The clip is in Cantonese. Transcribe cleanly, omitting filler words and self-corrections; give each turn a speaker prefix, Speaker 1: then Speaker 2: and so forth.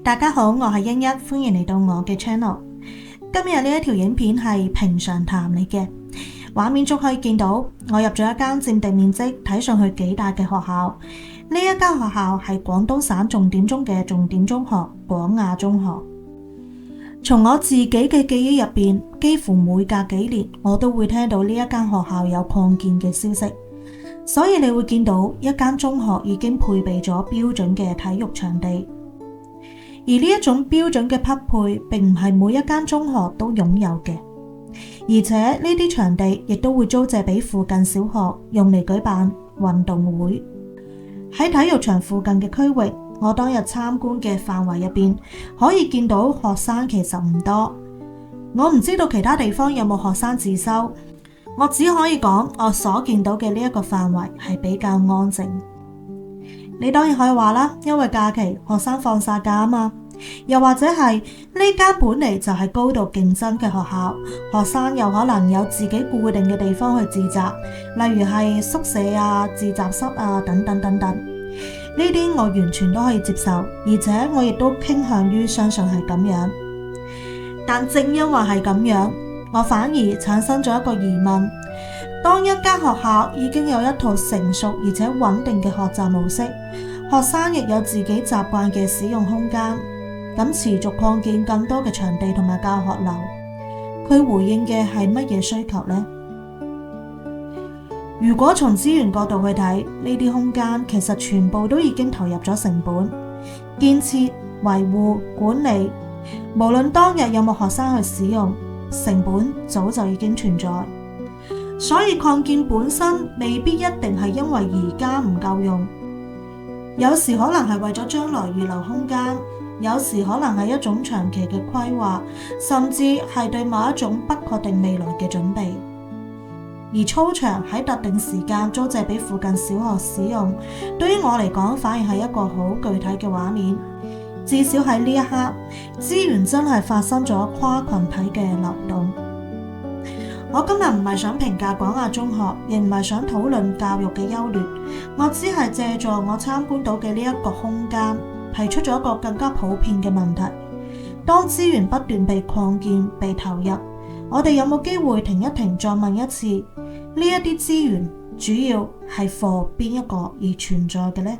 Speaker 1: 大家好，我係欣一，歡迎嚟到我嘅 channel。今日呢一條影片係平常談嚟嘅，畫面中可以見到我入咗一間佔地面積睇上去幾大嘅學校。呢一間學校係廣東省重點中嘅重點中學——廣亞中學。從我自己嘅記憶入邊，幾乎每隔幾年我都會聽到呢一間學校有擴建嘅消息，所以你會見到一間中學已經配備咗標準嘅體育場地。而呢一種標準嘅匹配並唔係每一間中學都擁有嘅，而且呢啲場地亦都會租借俾附近小學用嚟舉辦運動會。喺體育場附近嘅區域，我當日參觀嘅範圍入邊可以見到學生其實唔多。我唔知道其他地方有冇學生自修，我只可以講我所見到嘅呢一個範圍係比較安靜。你當然可以話啦，因為假期學生放晒假啊嘛，又或者係呢間本嚟就係高度競爭嘅學校，學生有可能有自己固定嘅地方去自習，例如係宿舍啊、自習室啊等等等等。呢啲我完全都可以接受，而且我亦都傾向於相信係咁樣。但正因為係咁樣，我反而產生咗一個疑問：當一間學校已經有一套成熟而且穩定嘅學習模式，學生亦有自己習慣嘅使用空間，咁持續擴建更多嘅場地同埋教學樓，佢回應嘅係乜嘢需求呢？如果從資源角度去睇，呢啲空間其實全部都已經投入咗成本，建設、維護、管理，無論當日有冇學生去使用，成本早就已經存在。所以擴建本身未必一定係因為而家唔夠用，有時可能係為咗將來預留空間，有時可能係一種長期嘅規劃，甚至係對某一種不確定未來嘅準備。而操場喺特定時間租借俾附近小學使用，對於我嚟講反而係一個好具體嘅畫面。至少喺呢一刻，資源真係發生咗跨群體嘅流動。我今日唔係想評價廣亞中學，亦唔係想討論教育嘅優劣，我只係借助我參觀到嘅呢一個空間，提出咗一個更加普遍嘅問題：當資源不斷被擴建、被投入，我哋有冇機會停一停，再問一次，呢一啲資源主要係 for 邊一個而存在嘅呢？